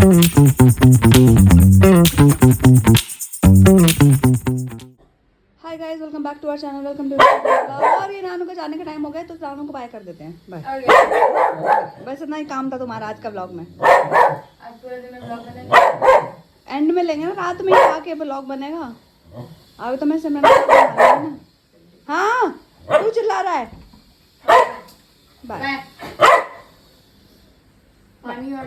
Hi guys, welcome back to our channel, welcome to और ये नानू का जाने का टाइम हो गया तो नानू को बाय कर देते हैं। बाय। बस इतना ही काम था तुम्हारा आज का व्लॉग में। आज पूरे दिन में व्लॉग बनेगा। एंड में लेंगे ना, रात में ही आके व्लॉग बनेगा। अभी तो मैं सिमरन हाँ तू चिल्ला रहा है। बाय। पानी और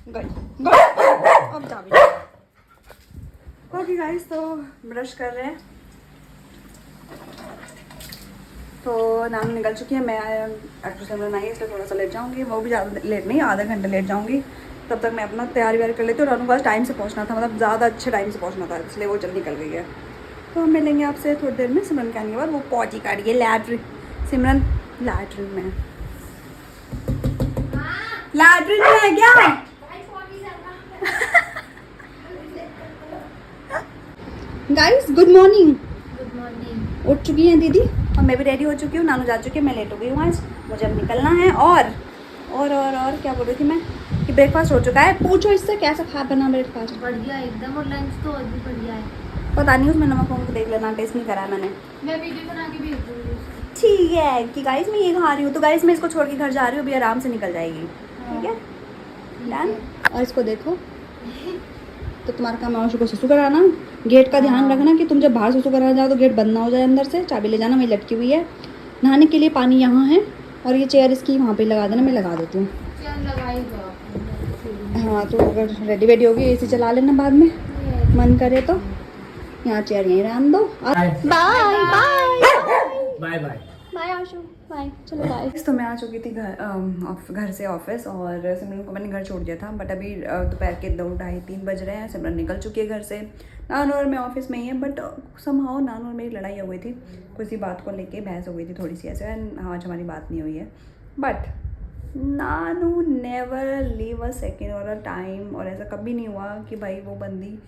गई अब जा भी। ओके गाइस, तो ब्रश कर रहे हैं तो नानू निकल चुकी है। मैं एक्ट्रेस सिमरन आई इसलिए थोड़ा सा लेट जाऊंगी, वो भी ज़्यादा लेट नहीं, आधा घंटा लेट जाऊंगी। तब तक मैं अपना तैयारी व्यारी कर लेती हूँ। नानू के पास टाइम से पहुँचना था, मतलब ज़्यादा अच्छे टाइम से पहुँचना था, इसलिए वो जल्दी निकल गई है। तो हम मिलेंगे आपसे थोड़ी देर में सिमरन के आने के बाद। वो पॉटी काट रही है लैट्रिन, सिमरन लैट्रिन में, लैट्रिन में है क्या? Guys good morning. Good morning. उठ चुकी हैं दीदी और मैं भी रेडी हो चुकी हूँ। नानू जा चुकी है, मैं लेट हो गई हूँ आज, मुझे अब निकलना है। और क्या बोल रही थी मैं कि ब्रेकफास्ट हो चुका है। पूछो इससे कैसा खा बना ब्रेकफास्ट। बढ़िया एकदम, और लंच तो और भी बढ़िया है। पता नहीं, उसमें नमक वमक देख लेना, टेस्ट नहीं करा है मैंने। मैं वीडियो बना के भेज दूँगी उसको। ठीक है कि गाइस मैं ये खा रही हूँ, तो गाइस मैं इसको छोड़ के घर जा रही हूँ, अभी आराम से निकल जाएगी। ठीक है डन। और इसको देखो तो तुम्हारा काम है को सुसु कराना। गेट का ध्यान रखना कि तुम जब बाहर सुसु कराना जाओ तो गेट बंद ना हो जाए अंदर से। चाबी ले जाना, मेरी लटकी हुई है। नहाने के लिए पानी यहाँ है और ये चेयर इसकी वहाँ पे लगा देना, मैं लगा देती हूँ। हाँ तो अगर रेडी वेडी होगी एसी चला लेना बाद में मन करे तो। यहाँ चेयर यहीं रहने दो। Bye bye bye bye bye Ashu, bye. चलो बाय। तो मैं आ चुकी थी घर से ऑफिस, और सिमरन को मैंने घर छोड़ दिया था। बट अभी दोपहर के 2-2:30-3 बज रहे हैं। सिमरन निकल चुकी है घर से। नानू और मैं ऑफिस में ही है, बट समहाउ नानू और मेरी लड़ाई हो गई थी, किसी बात को लेके बहस हो गई थी थोड़ी सी ऐसे। एंड हाँ, आज हमारी बात नहीं हुई है। But Nanu never leave a second और अ टाइम, और ऐसा कभी नहीं हुआ कि भाई वो बंदी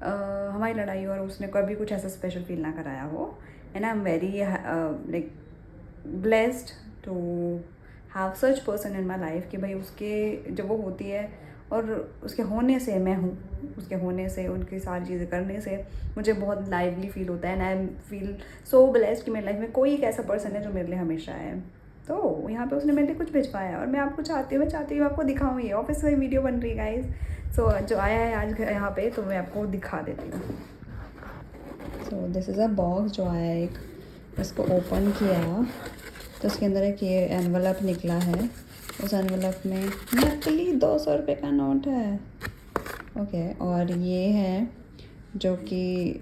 हमारी लड़ाई और उसने कभी कुछ ऐसा स्पेशल फील ना कराया हो। And I am very like blessed to have such person in my life कि भाई उसके जब वो होती है और उसके होने से मैं हूँ, उसके होने से उनकी सारी चीज़ें करने से मुझे बहुत लाइवली फील होता है। And I feel so blessed कि मेरी लाइफ में कोई एक ऐसा पर्सन है जो मेरे लिए हमेशा है। तो यहाँ पे उसने मेरे लिए कुछ भिजवाया और मैं आपको चाहती हूँ, आपको दिखाऊँ। ये ऑफिस में वीडियो बन रही है गाइस। सो जो आया है आज यहाँ पे तो मैं आपको दिखा देती हूँ। So this is a box जो आया है एक, इसको ओपन किया तो उसके अंदर एक ये एनवलप निकला है। उस एनवलप में नकली 200 रुपये का नोट है। ओके, और ये है जो कि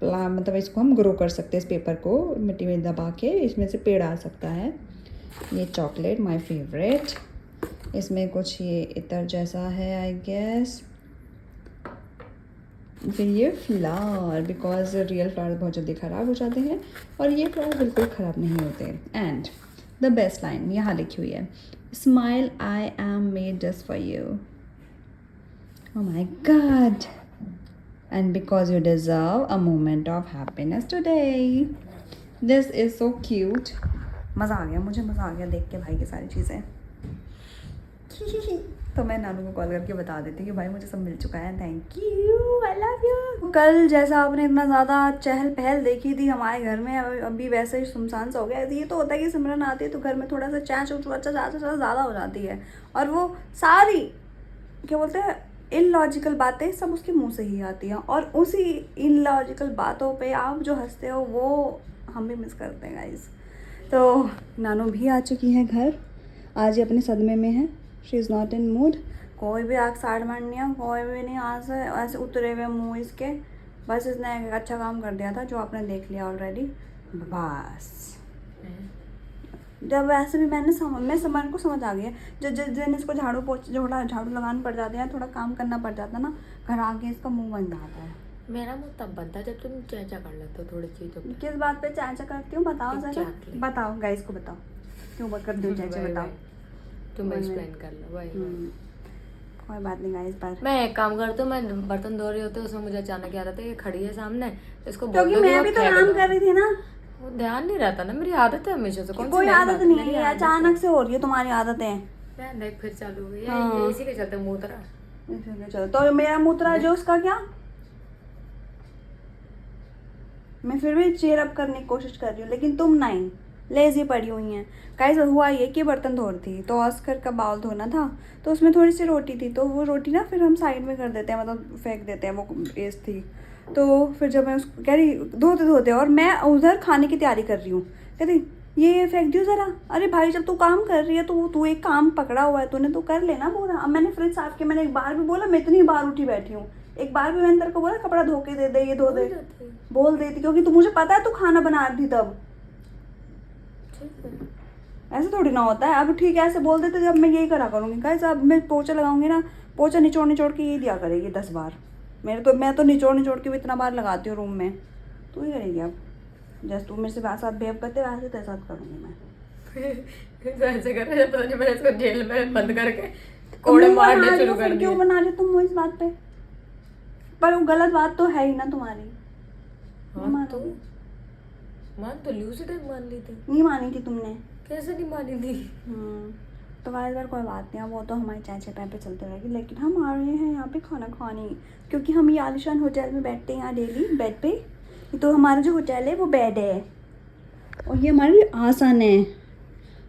मतलब इसको हम ग्रो कर सकते हैं, इस पेपर को मिट्टी में दबा के इसमें से पेड़ आ सकता है। ये चॉकलेट माय फेवरेट। इसमें कुछ ये इतर जैसा है आई गेस। फिर ये फ्लावर, बिकॉज रियल फ्लावर बहुत जल्दी ख़राब हो जाते हैं और ये फ्लावर बिल्कुल ख़राब नहीं होते। एंड द बेस्ट लाइन यहाँ लिखी हुई है, smile I am made just for you. Oh my God, and because you deserve a moment of happiness today. This is so cute. मज़ा आ गया, मुझे मज़ा आ गया देख के भाई की सारी चीज़ें। तो मैं नानू को कॉल करके बता देती कि भाई मुझे सब मिल चुका है, thank you, I love you. कल जैसा आपने इतना ज़्यादा चहल पहल देखी थी हमारे घर में, अभी वैसे ही सुनसान सा हो गया। ये तो होता है कि सिमरन आती है तो घर में थोड़ा सा चैं ज़्यादा हो जाती है, और वो सारी क्या बोलते हैं इलॉजिकल बातें सब उसके मुंह से ही आती हैं। और उसी इलॉजिकल बातों पे आप जो हंसते हो वो हम भी मिस करते हैं गाइस। तो नानू भी आ चुकी है घर, आज ही अपने सदमे में है। She is not in mood. कोई भी आग साड़ मारनी है, कोई भी नहीं आज से ऐसे उतरे हुए मुँह इसके। बस इसने एक अच्छा काम कर दिया था जो आपने देख लिया ऑलरेडी। बस जब वैसे भी मैं समझ को समझ आ गया, जिस दिन इसको झाड़ू लगाना पड़ जाते हैं, थोड़ा काम करना पड़ जाता है ना, घर आके इसका मुंह बन जाता है। मेरा मुँह तब बनता है जब तुम चाचा कर लेते हो थोड़ी चीज़ों पे। किस बात पे चाचा करती हूँ बताओ जरा, बताओ गाइस को बताओ क्यों करती हूँ चाचा, बताओ तुम एक्सप्लेन कर लो भाई। कोई बात नहीं गाइस, पर मैं एक काम करती हूँ, मैं बर्तन धो रही होती हूँ, उसमें मुझे अचानक याद आता है ये खड़ी है सामने, इसको क्योंकि मैं भी तो काम कर रही थी ना, वो ध्यान नहीं रहता ना। मेरी आदत है हमेशा से। कोई आदत नहीं है, अचानक से हो रही है तुम्हारी आदतें। मैं देख फिर चालू हो गई हाँ। ये इसी के चलते मूत्रा। चलो तो मेरा मूत्रा जो उसका क्या, मैं फिर भी चेयर अप करने की कोशिश कर रही हूँ लेकिन तुम नहीं, लेजी पड़ी हुई हैं। गाइस हुआ ये कि बर्तन धो रही थी तो ऑस्कर का बाउल धोना था, तो उसमें थोड़ी सी रोटी थी, तो वो रोटी ना फिर हम साइड में कर देते हैं, मतलब फेंक देते हैं, वो वेस्ट थी। तो फिर जब मैं उसको कह रही धोते धोते और मैं उधर खाने की तैयारी कर रही हूँ, कहती ये फेंक दियो ज़रा। अरे भाई जब तू काम कर रही है तो तू एक काम पकड़ा हुआ है, तूने तो कर लेना पूरा। अब मैंने फ्रिज साफ किया, मैंने एक बार भी बोला, मैं इतनी बार उठी बैठी हूँ, एक बार भी मैंने तेरे को बोला कपड़ा धो के दे दे, ये धो दे, बोल देती, क्योंकि तू मुझे पता है तू खाना बना रही थी तब। ऐसे थोड़ी ना होता है। अब ठीक है ऐसे बोल देते, जब मैं यही करा करूँगी गाइस। अब मैं पोछा लगाऊंगी ना, पोछा निचोड़ निचोड़ के ये दिया करेगी 10 बार। मैं तो निचोड़ निचोड़ के भी इतना बार लगाती हूँ रूम में, तू ही करेगी अब। जैसे तू मेरे से साथ बिहेव करते वैसे तेरे साथ करूँगी मैं। तो ऐसे कर रहे पता नहीं मैंने इसको जेल में बंद करके कोड़े मारने शुरू कर दिए। क्यों बना रहे तुम वो इस बात पे? पर वो गलत बात तो है ही ना तुम्हारी। हाँ तो मान तो ली, उसी टाइम मान ली थी। नहीं मानी थी तुमने। कैसे नहीं मानी थी? तो बार कोई बात नहीं, वो तो हमारी चाय पैर पे चलते रहेगी, लेकिन हम आ रहे हैं यहाँ पे खाना खाने, क्योंकि हम ये आलिशान होटल में बैठते हैं यहाँ डेली बेड पे। तो हमारा जो होटल है वो बेड है और ये हमारी आसन है,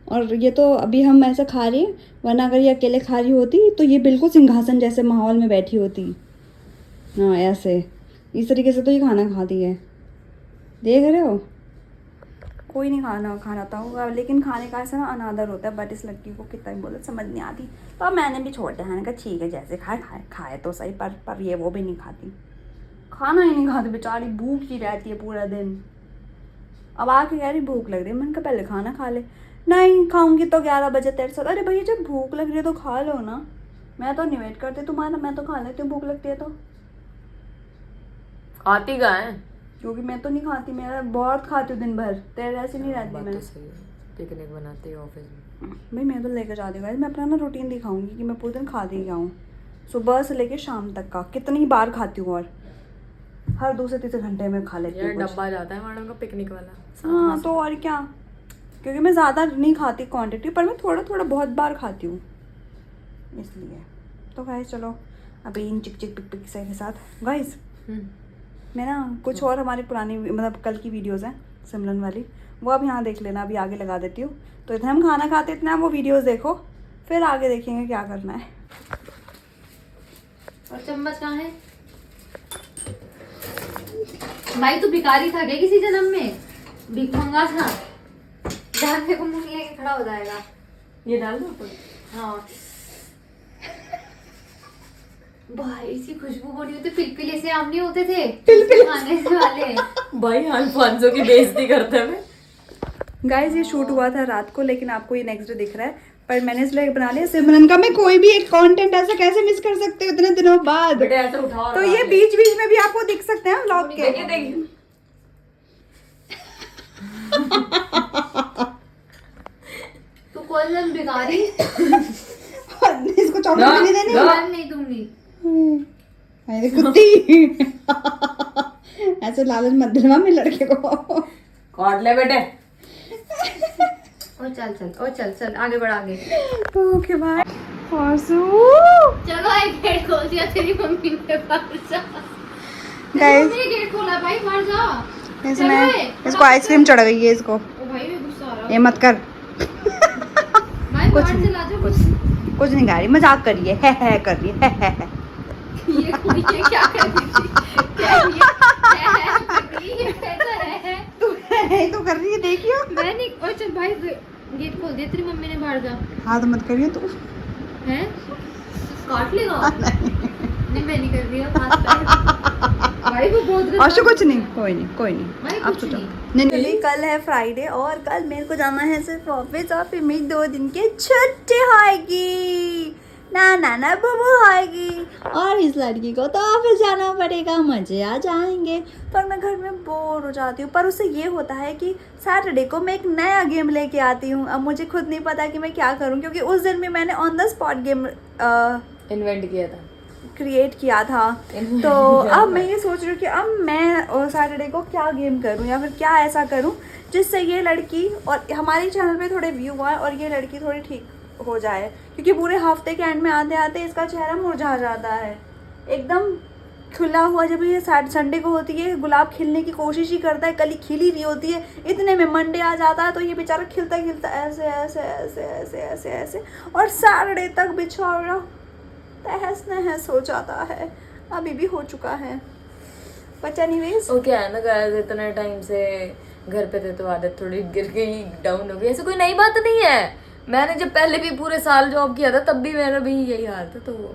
और ये तो अभी हम ऐसा खा रहे हैं, वरना अगर ये अकेले खा रही होती तो ये बिल्कुल सिंहासन जैसे माहौल में बैठी होती। हाँ ऐसे इस तरीके से तो ये खाना खाती है, देख रहे हो। कोई नहीं खाना था होगा, लेकिन खाने का ऐसा ना अनादर होता है, बट इस लड़की को कितना ही बोला समझ नहीं आती। तो अब मैंने भी छोड़ दिया, मैंने कहा ठीक है जैसे खाए तो सही, पर ये वो भी नहीं खाती, खाना ही नहीं खाती बेचारी, भूख ही रहती है पूरा दिन। अब आके कह रही भूख लग रही है, मैंने कहा पहले खाना खा ले। नहीं खाऊंगी तो 11 बजे तेरे साथ। अरे भैया जब भूख लग रही है तो खा लो ना, मैं तो नहीं वेट करती तुम्हारा, मैं तो खा लेती हूँ भूख लगती है तो। खाती का है क्योंकि मैं तो नहीं खाती, मेरा बहुत खाती हूँ दिन भर, तेरे ऐसे नहीं रहती मैं। पिकनिक बनाते हैं ऑफिस में। भाई मैं तो लेकर जाती हूँ, मैं अपना ना रूटीन दिखाऊंगी कि मैं पूरे दिन खाती क्या हूँ, सुबह से लेकर शाम तक का कितनी बार खाती हूँ, और हर 2 से 3 घंटे में खा लेती हूँ। डब्बा जाता है मैडम का पिकनिक वाला। हाँ तो और क्या, क्योंकि मैं ज़्यादा नहीं खाती क्वांटिटी, पर मैं थोड़ा थोड़ा बहुत बार खाती हूँ इसलिए। तो गाइस चलो अभी इन चिक चिक पिक पिक से के साथ गाइस मैं ना कुछ और हमारी पुरानी मतलब कल की वीडियोस हैं सिमरन वाली, वो अब यहाँ देख लेना, अभी आगे लगा देती हूँ। तो इतना हम खाना खाते इतना वो वीडियोस देखो, फिर आगे देखेंगे क्या करना है। और चम्मच कहाँ है भाई? तू भिखारी था क्या किसी जन्म में? भिख मंगा था? ध्यान से मुंह लेके खड़ा हो जाएगा। ये डाल दो ऊपर। हाँ भाई इसकी खुशबू बड़ी होती, पिलपिले से आम नहीं होते थे खाने से वाले। भाई अल्फांसो की बेइज्जती करते हुए। गाइस ये शूट हुआ था रात को, लेकिन आपको ये नेक्स्ट डे दिख रहा है, पर मैंने इसलिए बना लिया सिमरन का। मैं कोई भी एक कंटेंट ऐसा कैसे मिस कर सकते हो इतने दिनों बाद? बेटा ऐसे उठाओ। तो ये बीच बीच में भी आपको दिख सकते हैं व्लॉग के। देखिए तू कौन सा भिखारी? इसको चॉकलेट नहीं देनी? नहीं दूंगी। अरे कुत्ती ऐसे लालच मत दिलवा मेरे लड़के को। काट ले बेटे। ओ चल चल आगे बढ़ आगे। Okay bye. आंसू चलो एक गेट खोल दिया तेरी मम्मी ने, बाहर जा। गाइस मेरे गेट खोला भाई, बाहर जा। इसमें इसको आइसक्रीम चढ़ गई है इसको। ओ भाई मैं गुस्सा आ रहा ये मत कर। भाई कुछ बाहर नहीं, से ला जा। कुछ नहीं गा रही, मजाक कर रही है कर रही है। ये कोई ये क्या कर रही थी? क्या ये कैसा है? तो कर रही है देखियो। मैं नहीं। ओ चल भाई गेट खोल दे, तेरी मम्मी ने, बाहर जा। हाथ मत करियो तू। हैं काट लेगा? नहीं मैं नहीं कर रही हूँ हाथ पैर। भाई वो बहुत गंदा। आशु कुछ नहीं, कोई भाई नहीं कुछ सोचो। नहीं। नहीं कल है फ्राइडे और कल मेरे को जाना है सिर्फ ऑफिस, और फिर मेरी 2 दिन की छुट्टी होगी, ना बुबू होगी, और इस लड़की को तो ऑफिस जाना पड़ेगा, मजे आ जाएंगे। पर मैं घर में बोर हो जाती हूँ। पर उससे ये होता है कि सैटरडे को मैं एक नया गेम लेके आती हूँ। अब मुझे खुद नहीं पता कि मैं क्या करूँ, क्योंकि उस दिन भी मैंने on the spot game invent किया था, क्रिएट किया था। तो अब मैं ये सोच रही हूँ कि अब मैं सैटरडे को क्या गेम करूँ, या फिर क्या ऐसा करूँ जिससे ये लड़की और हमारे चैनल पे थोड़े व्यू आए और ये लड़की थोड़ी ठीक हो जाए, क्योंकि पूरे हफ्ते के एंड में आते आते इसका चेहरा मुरझा जाता है एकदम खुला हुआ। जब ये संडे को होती है गुलाब खिलने की कोशिश ही करता है, कली खिली रही होती है, इतने में मंडे आ जाता है तो ये बेचारा खिलता खिलता ऐसे ऐसे ऐसे ऐसे ऐसे ऐसे और सैटरडे तक बेचारा तहस नहस हो जाता है। अभी भी हो चुका है बट एनीवेज। वो क्या है ना गाइस, इतने टाइम से घर पे थे तो आदत थोड़ी गिर गई, डाउन हो गई, ऐसे कोई नई बात नहीं है। मैंने जब पहले भी पूरे साल जॉब किया था तब भी मेरा भी यही हाल था, तो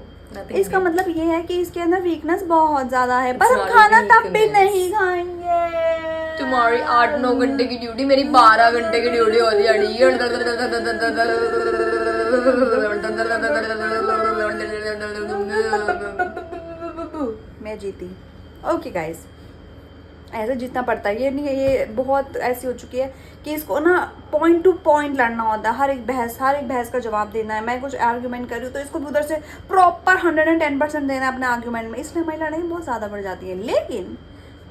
इसका मतलब ये है कि इसके अंदर वीकनेस बहुत ज्यादा है, पर हम खाना तब भी नहीं खाएंगे। तुम्हारी 8-9 घंटे की ड्यूटी, मेरी 12 घंटे की ड्यूटी होती मैं जीती। ओके गाइस, ऐसे जीतना पड़ता है, ये नहीं है, ये बहुत ऐसी हो चुकी है कि इसको ना पॉइंट टू पॉइंट लड़ना होता है। हर एक बहस का जवाब देना है। मैं कुछ आर्ग्यूमेंट कर रही हूँ तो इसको भी उधर से प्रॉपर 110% देना है अपने आर्ग्यूमेंट में, इसलिए हमारी लड़ाई बहुत ज़्यादा बढ़ जाती है। लेकिन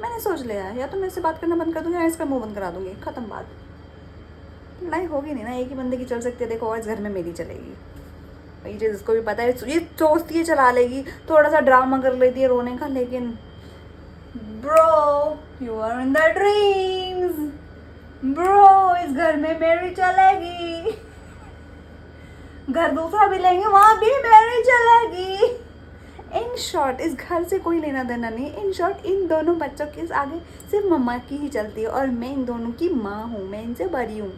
मैंने सोच लिया है या तो मैं इससे बात करना बंद कर दूँगी या इसका मुँह बंद करा दूँगी, ख़त्म बात। लड़ाई होगी नहीं ना, एक ही बंदे की चल सकती है। देखो और इस घर में मेरी चलेगी, ये चीज़ इसको भी पता है, ये सोचती है चला लेगी, थोड़ा सा ड्रामा कर लेती है रोने का, लेकिन bro you are in the dreams bro, इस घर में मेरी चलेगी, घर दूसरा भी लेंगे वहां भी मेरी चलेगी। इन शॉर्ट इस घर से कोई लेना देना नहीं। इन शॉर्ट इन दोनों बच्चों के आगे सिर्फ मम्मा की ही चलती है और मैं इन दोनों की माँ हूँ, मैं इनसे बड़ी हूँ।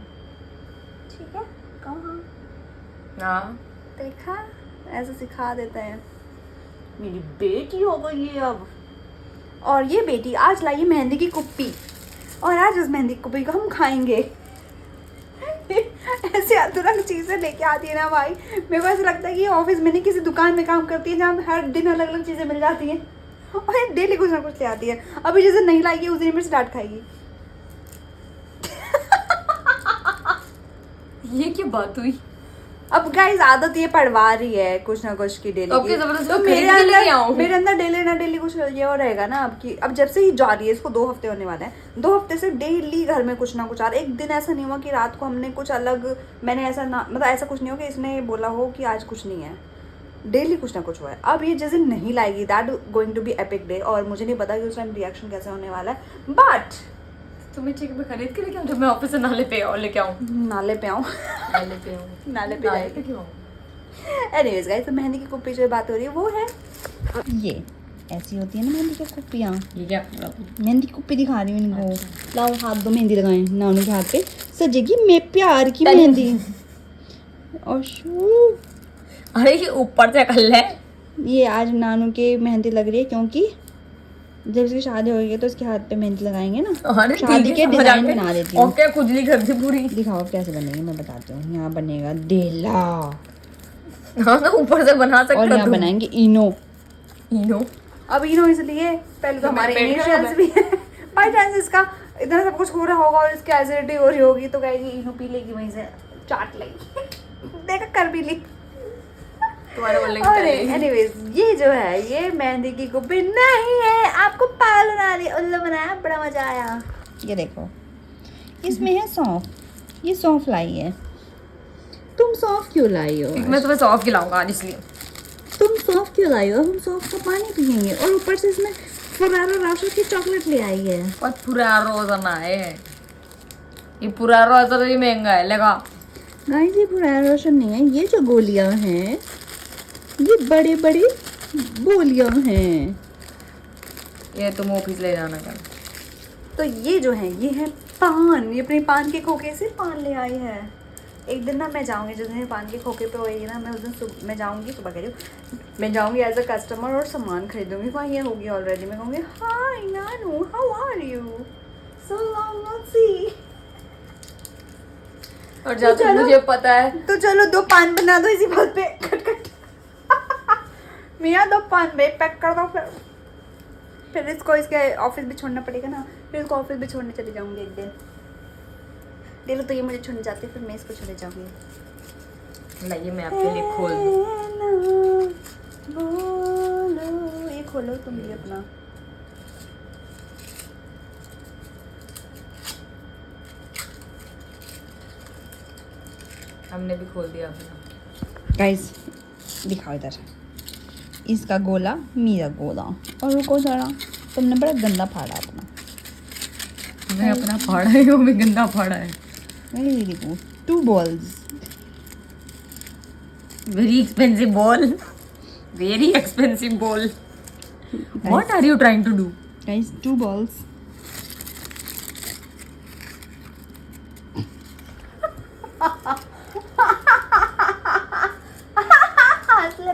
ठीक है, हाँ देखा, ऐसे सिखा देते हैं। मेरी बेटी हो गई है अब, और ये बेटी आज लाई मेहंदी की कुप्पी और आज उस मेहंदी की कुप्पी को हम खाएंगे। ऐसे अधूरा चीज़ें लेके आती है ना भाई, मेरे को ऐसा लगता है कि ऑफिस में नहीं किसी दुकान में काम करती है जहाँ हर दिन अलग अलग चीज़ें मिल जाती हैं और ये डेली कुछ ना कुछ ले आती है। अभी जैसे नहीं लाएगी उस दिन मेरे से डांट खाएगी। ये क्या बात हुई? अब गाइस आदत ये पड़वा रही है कुछ ना कुछ की डेली की, तो मेरे अंदर डेली ना डेली कुछ ये और रहेगा ना। अब जब से ही जा रही है, इसको 2 हफ्ते होने वाले हैं, 2 हफ्ते से डेली घर में कुछ ना कुछ आ रहा है। एक दिन ऐसा नहीं हुआ कि रात को हमने कुछ अलग, मैंने ऐसा ना, मतलब ऐसा कुछ नहीं हो कि इसने बोला हो कि आज कुछ नहीं है, डेली कुछ ना कुछ हुआ है। अब ये जिस दिन नहीं लाएगी that going to be epic day, और मुझे नहीं पता कि उस टाइम रिएक्शन कैसे होने वाला है। बट तुम्हें ठीक में खरीद के लेके आऊं, जब मैं ऑफिस से नाले पे और लेके आऊं, नाले पे आऊँ नाले पे आऊं, नाले पे नाले जाएगी। पे क्यों आऊं? एनीवेज गाइस, तो मेहंदी की कुप्पी जो बात हो रही है वो है ये, ऐसी होती है ना मेहंदी की कुप्पियाँ। ये क्या? मेहंदी की कुप्पी दिखा रही हूँ इनको। लाओ हाथ दो, मेहंदी लगाएं, नानू के हाथ पे सजेगी मैं प्यार की मेहंदी। और अरे ये ऊपर से कल है, ये आज नानू के मेहंदी लग रही है क्योंकि जब इसकी शादी होगी तो इसके हाथ पे मेहंदी लगाएंगे ना, अरे शादी के डिजाइन बना देती हूँ। ओके, खुजली कर दी पूरी। दिखाओ कैसे बनेगी, मैं बताती हूँ। यहाँ बनेगा देला, हाँ ना, ऊपर से बना सकते हो। और यहाँ बनाएंगे इनो। इनो, अब इनो इसलिए पहले तो हमारे पेट खराब इनिशियल्स भी है, बाई चांस इसका इतना सब कुछ हो रहा होगा और इसकी एसिडिटी हो रही होगी तो कहेगी इनो पी लेगी, वहीं से चाट लेगी। देखा, कर भी ली तुम्हारे बोलने की और पहले। एनीवेज ये जो है ये मेहंदी की कुप्पी नहीं है, आपको पागल बना रही, उल्लू बनाया, बड़ा मजा आया। ये देखो, इसमें है सौंफ, ये सौंफ लाई है। तुम सौंफ क्यों लाई हो? मैं तुम्हें सौंफ खिलाऊंगा आज, इसलिए। तुम सौंफ क्यों लाई हो? हम सौंफ का पानी पियेंगे और ऊपर से इसमें फरारो राशो की चॉकलेट ले आई है। और पूरा रोजाना है ये, पूरा रोजा तो ये महंगा है लगा। गाइस ये फरारो रोशन नहीं है, ये जो गोलियां हैं ये बड़े बड़े गोलियां हैं। ये तुम ऑफिस ले जाना कल। तो ये जो है ये है पान, ये अपने पान के खोखे से पान ले आई है। एक दिन ना मैं जाऊंगी, जिस दिन पान के खोखे पे होएगी ना, मैं उस दिन मैं जाऊंगी, सुबह कह रही हूँ, मैं जाऊंगी एज अ कस्टमर और सामान खरीदूंगी। वहाँ ये होगी ऑलरेडी, मैं कहूँगी hi Nanu, how are you, so long no see. और जब तक मुझे पता है, तो चलो 2 पान बना दो इसी बात पे, कट कट। मियाँ 2 पान बे पैक कर दो, फिर इसको इसके ऑफिस भी छोड़ना पड़ेगा ना, फिर इसको ऑफिस भी छोड़ने चली जाऊंगी एक दिन। डेली तो ये मुझे छोड़ने जाती है, फिर मैं इसको छोड़ने जाऊंगी। लाइए मैं आपके लिए खोल दूं। ये खोलो तुम भी अपना। हमने भी खोल दिया अपना। गाइस दिखाओ इधर, इसका गोला मेरा गोला, और रुको जरा, तुमने बड़ा गंदा फाड़ा अपना। मैं अपना फाड़ा है, वो भी गंदा फाड़ा है। Very good, 2 balls। Very expensive ball, very expensive ball. What are you trying to do? Guys 2 balls।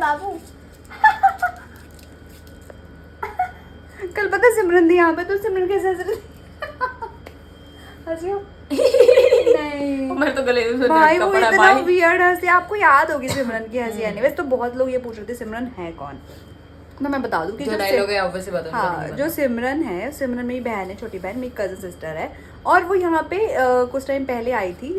बाबू कल पता सिमरन थी यहाँ पे, तो सिमरन कैसे हंस रही हंसी हो? नहीं मेरे तो गले में भाई, वो कपड़ा इतना भाई। वियर्ड हंसी, आपको याद होगी सिमरन की हंसी आने। वैसे तो बहुत लोग ये पूछ रहे थे सिमरन है कौन, तो मैं बता दूं कि जो जो डायलॉग है ऑब्वियसली बता। हाँ, जो सिमरन है, सिमरन मेरी बहन है, छोटी बहन, मेरी कजन सिस्टर है, और वो यहाँ पे कुछ टाइम पहले आई थी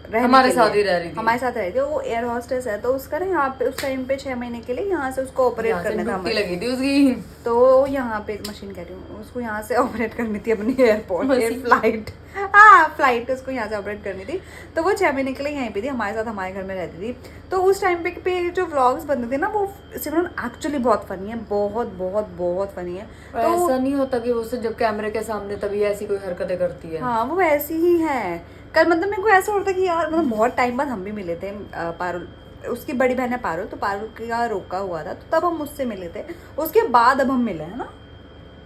रहने हमारे के साथ लिए। ही रह रही थी। हमारे साथ रही थी, वो एयर हॉस्टेस है, तो उसका ना यहाँ पे उस टाइम पे 6 महीने के लिए यहाँ से उसको ऑपरेट यहाँ से करना था डुबकी हमारे। लगी थी उसकी। तो यहाँ पे मशीन कह रही हूँ, उसको यहाँ से ऑपरेट करनी थी अपनी एयरपोर्ट एयर मशीन। फ्लाइट, हाँ फ्लाइट उसको यहाँ से ऑपरेट करनी थी। तो वो 6 महीने के लिए यहीं पे थी हमारे साथ, हमारे घर में रहती थी। तो उस टाइम पे जो व्लॉग्स बनते थे ना, वो सिमरन एक्चुअली बहुत फनी है, बहुत बहुत बहुत फनी है। तो ऐसा नहीं होता कि वो सिर्फ जब कैमरे के सामने तभी ऐसी कोई हरकतें करती है। हाँ, वो ऐसी ही है। कल मतलब मेरे को ऐसा होता कि यार, मतलब बहुत टाइम बाद हम भी मिले थे। पारुल, उसकी बड़ी बहन है पारुल, तो पारुल का रोका हुआ था, तो तब हम उससे मिले थे। उसके बाद अब हम मिले हैं ना,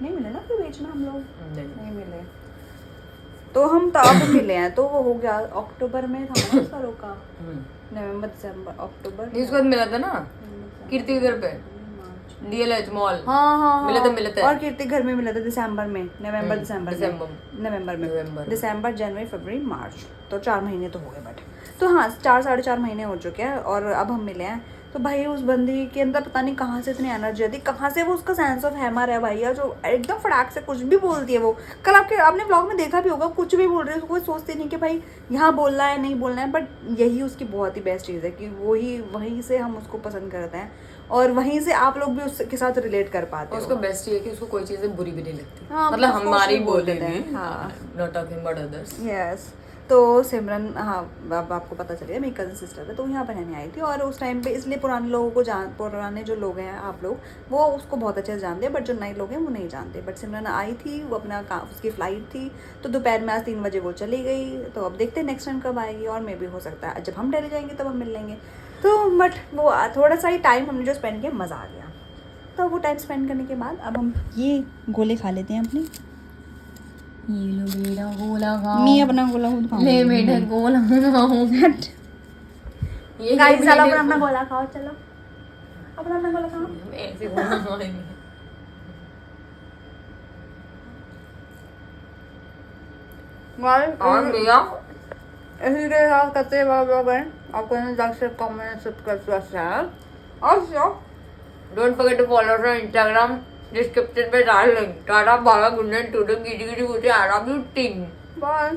नहीं मिले ना फिर बीच में हम लोग नहीं मिले, तो हम तब मिले हैं। तो वो हो गया अक्टूबर में था ना उसका रोका, नवंबर दिसंबर अक्टूबर नहीं, उसके बाद मिला था ना कीर्ति के घर पे डीएलएच मॉल। हाँ मिले थे। और कीर्ति घर में मिला था दिसंबर में, नवंबर दिसंबर नवंबर में, दिसंबर जनवरी फरवरी मार्च, तो 4 महीने तो हो गए। बट तो हाँ, 4-4.5 महीने हो चुके हैं, और अब हम मिले हैं। तो भाई उस बंदी के अंदर पता नहीं कहाँ से इतनी एनर्जी आती, कहाँ से वो, उसका सेंस ऑफ ह्यूमर है भैया, जो एकदम फटाक से कुछ भी बोलती है वो। कल आपने व्लॉग में देखा भी होगा, कुछ भी बोल रही है, कोई सोचती नहीं कि भाई यहाँ बोलना है नहीं बोलना है, बट यही उसकी बहुत ही बेस्ट चीज़ है कि वहीं से हम उसको पसंद करते हैं, और वहीं से आप लोग भी उसके साथ रिलेट कर पाते हो। उसका बेस्ट ये है कि उसको कोई चीजें बुरी भी नहीं लगती। हाँ, मतलब of course हमारी वो बोल बोल देते देते हैं, हैं, हाँ। Not talking about others. Yes. तो सिमरन, हाँ, अब आपको पता चल गया मेरी कज़न सिस्टर है, तो यहाँ पर रहने आई थी। और उस टाइम पे इसलिए पुराने जो लोग हैं आप लोग, वो उसको बहुत अच्छे से जानते हैं, बट जो नए लोग हैं वो नहीं जानते। बट सिमरन आई थी, वो अपना उसकी फ़्लाइट थी, तो दोपहर में आज 3 बजे वो चली गई। तो अब देखते हैं नेक्स्ट टाइम कब आएगी, और मे भी हो सकता है जब हम दिल्ली जाएंगे तब हम मिल लेंगे। तो बट वो थोड़ा सा ही टाइम हमने जो स्पेंड किया, मज़ा आ गया। तो वो टाइम स्पेंड करने के बाद अब हम ये गोले खा लेते हैं अपने। ये लो बेटा गोला खाओ। मैं अपना गोला खुद खाऊंगी। ले बेटा गोला खाओ। ये गाइस जो चलो मेरे- अपना गोला खाओ, चलो अपना गोला खाओ। हम ऐसे गोला खाएंगे। और भैया इसी के साथ करते हैं ब्लॉग एंड। आपको लाइक शेयर कमेंट सब्सक्राइब और don't forget to follow us on Instagram, description में डाल link. Tata bye good night to the giddy giddy goody I love you टिंग। बाय।